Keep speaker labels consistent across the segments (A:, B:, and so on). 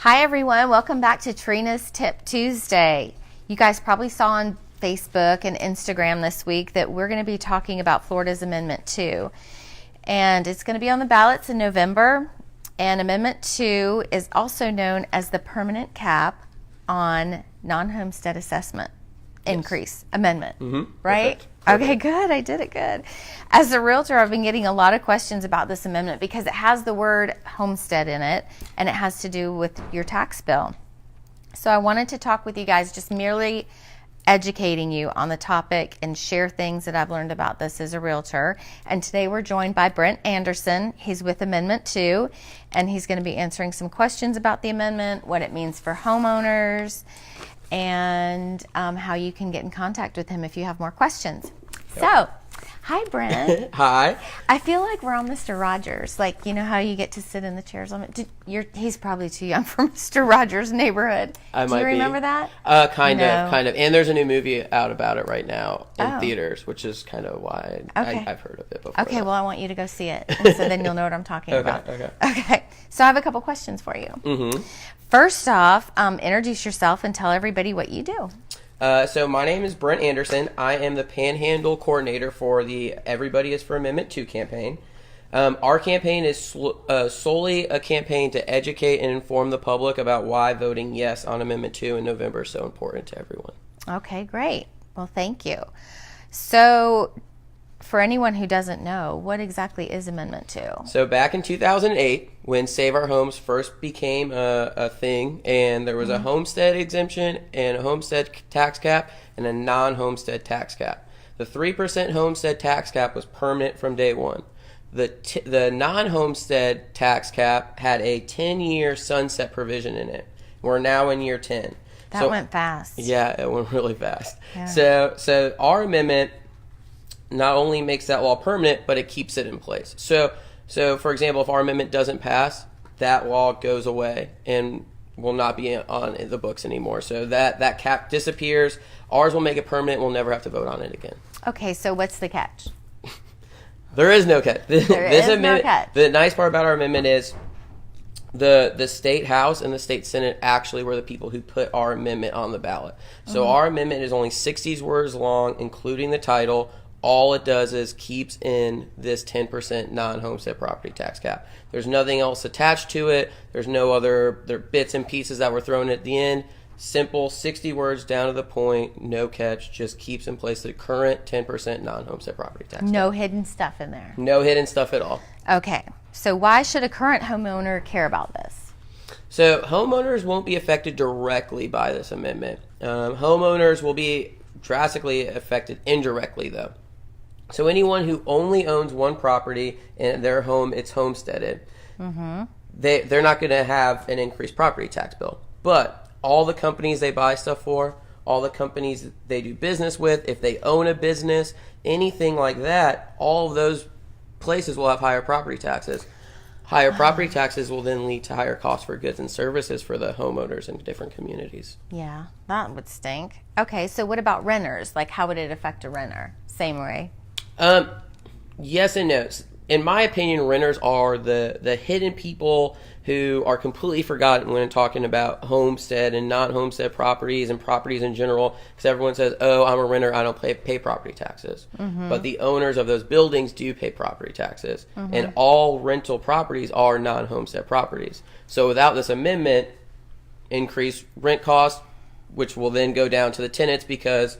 A: Hi everyone, welcome back to Trina's Tip Tuesday. You guys probably saw on Facebook and Instagram this week that we're going to be talking about Florida's Amendment 2. And it's going to be on the ballots in November. And Amendment 2 is also known as the permanent cap on non-homestead assessment increase amendment, right?
B: Perfect.
A: Okay, good. I did it good. As a realtor, I've been getting a lot of questions about this amendment because it has the word homestead in it and it has to do with your tax bill. So I wanted to talk with you guys, just merely educating you on the topic and share things that I've learned about this as a realtor. And today we're joined by Brent Anderson. He's with Amendment 2 and he's going to be answering some questions about the amendment, what it means for homeowners, and how you can get in contact with him if you have more questions.
B: Yep.
A: So, hi Brent.
B: Hi.
A: I feel like we're on Mr. Rogers. Like, you know how you get to sit in the chairs on it? He's probably too young for Mr. Rogers' Neighborhood. Do you remember that?
B: Kind of. And there's a new movie out about it right now in theaters, which is kind of why I've heard of it before.
A: Okay, well, I want you to go see it, and so then you'll know what I'm talking about. Okay. So I have a couple questions for you. First off, introduce yourself and tell everybody what you do.
B: So my name is Brent Anderson. I am the Panhandle coordinator for the Everybody is for Amendment 2 campaign. Our campaign is solely a campaign to educate and inform the public about why voting yes on Amendment 2 in November is so important to everyone.
A: Okay, great. Well, thank you. So for anyone who doesn't know, what exactly is Amendment 2?
B: So back in 2008, when Save Our Homes first became a thing, and there was a homestead exemption and a homestead tax cap and a non-homestead tax cap. The 3% homestead tax cap was permanent from day one. The non-homestead tax cap had a 10-year sunset provision in it. We're now in year 10.
A: That went fast.
B: Yeah, it went really fast.
A: Yeah.
B: So our amendment not only makes that law permanent, but it keeps it in place. So for example, if our amendment doesn't pass, that law goes away and will not be on the books anymore. So that cap disappears. Ours will make it permanent. We'll never have to vote on it again.
A: Okay, so what's the catch?
B: There is no catch.
A: There is no catch.
B: The nice part about our amendment is the state house and the state senate actually were the people who put our amendment on the ballot. So our amendment is only 60 words long, including the title. All it does is keeps in this 10% non-homestead property tax cap. There's nothing else attached to it. There's no other bits and pieces that were thrown at the end. Simple, 60 words down to the point, no catch, just keeps in place the current 10% non-homestead property tax cap.
A: No hidden stuff in there.
B: No hidden stuff at all.
A: Okay, so why should a current homeowner care about this?
B: So homeowners won't be affected directly by this amendment. Homeowners will be drastically affected indirectly, though. So anyone who only owns one property and their home, it's homesteaded, they're not going to have an increased property tax bill. But all the companies they buy stuff for, all the companies they do business with, if they own a business, anything like that, all of those places will have higher property taxes. Higher property taxes will then lead to higher costs for goods and services for the homeowners in different communities.
A: Yeah, that would stink. Okay, so what about renters? Like, how would it affect a renter? Same way?
B: Yes and no. In my opinion, renters are the hidden people who are completely forgotten when talking about homestead and non-homestead properties and properties in general, because everyone says, oh, I'm a renter, I don't pay property taxes. But the owners of those buildings do pay property taxes. And all rental properties are non-homestead properties. So without this amendment, increased rent costs, which will then go down to the tenants because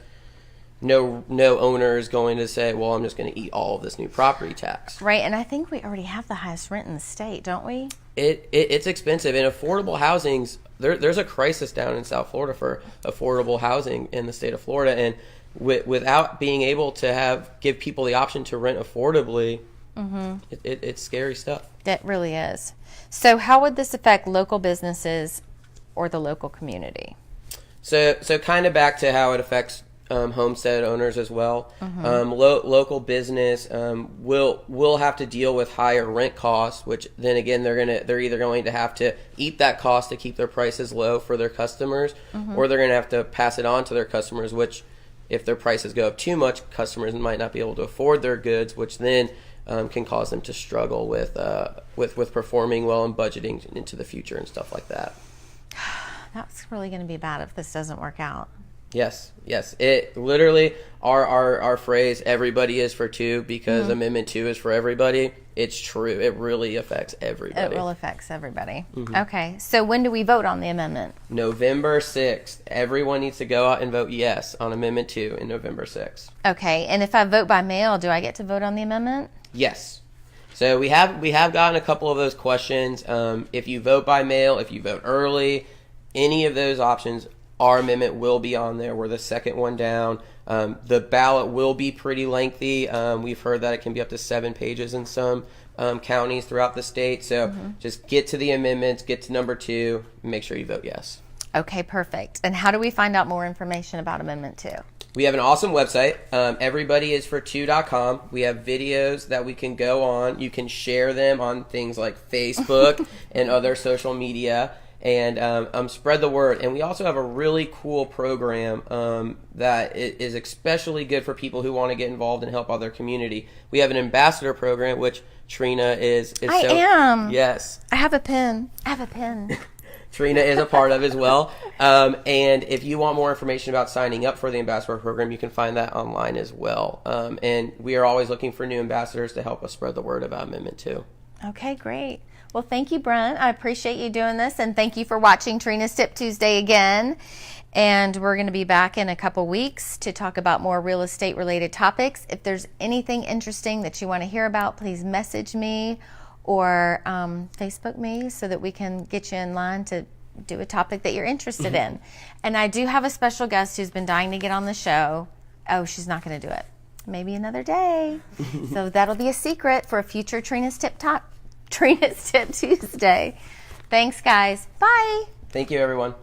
B: no owner is going to say, well, I'm just going to eat all of this new property tax.
A: Right, and I think we already have the highest rent in the state, don't we?
B: It's expensive. And affordable housings, there's a crisis down in South Florida for affordable housing in the state of Florida. And without being able to give people the option to rent affordably, it's scary stuff.
A: That really is. So how would this affect local businesses or the local community?
B: So kind of back to how it affects homestead owners as well. Local business will have to deal with higher rent costs, which then again they're either going to have to eat that cost to keep their prices low for their customers, or they're going to have to pass it on to their customers, which if their prices go up too much, customers might not be able to afford their goods, which then can cause them to struggle with performing well and budgeting into the future and stuff like that.
A: that's really going to be bad if this doesn't work out.
B: Yes. It literally, our phrase, everybody is for two, because Amendment 2 is for everybody. It's true. It really affects everybody.
A: It really affects everybody. Okay. So when do we vote on the amendment?
B: November 6th. Everyone needs to go out and vote yes on Amendment 2 in November 6th.
A: Okay. And if I vote by mail, do I get to vote on the amendment?
B: Yes. So we have gotten a couple of those questions. If you vote by mail, if you vote early, any of those options, our amendment will be on there. We're the second one down. The ballot will be pretty lengthy. We've heard that it can be up to 7 pages in some counties throughout the state. So just get to the amendments, get to number 2, and make sure you vote yes.
A: Okay, perfect. And how do we find out more information about Amendment 2?
B: We have an awesome website, everybodyisfor2.com. We have videos that we can go on. You can share them on things like Facebook and other social media, and spread the word. And we also have a really cool program that is especially good for people who want to get involved and help out their community. We have an ambassador program, which Trina is
A: I am.
B: Yes.
A: I have a pen.
B: Trina is a part of as well. And if you want more information about signing up for the ambassador program, you can find that online as well. And we are always looking for new ambassadors to help us spread the word about Amendment 2.
A: Okay, great. Well, thank you, Brent. I appreciate you doing this, and thank you for watching Trina's Tip Tuesday again. And we're going to be back in a couple weeks to talk about more real estate related topics. If there's anything interesting that you want to hear about, please message me or Facebook me so that we can get you in line to do a topic that you're interested in. And I do have a special guest who's been dying to get on the show. Oh, she's not going to do it. Maybe another day. So that'll be a secret for a future Trina's Tip Tuesday. Thanks, guys. Bye.
B: Thank you, everyone.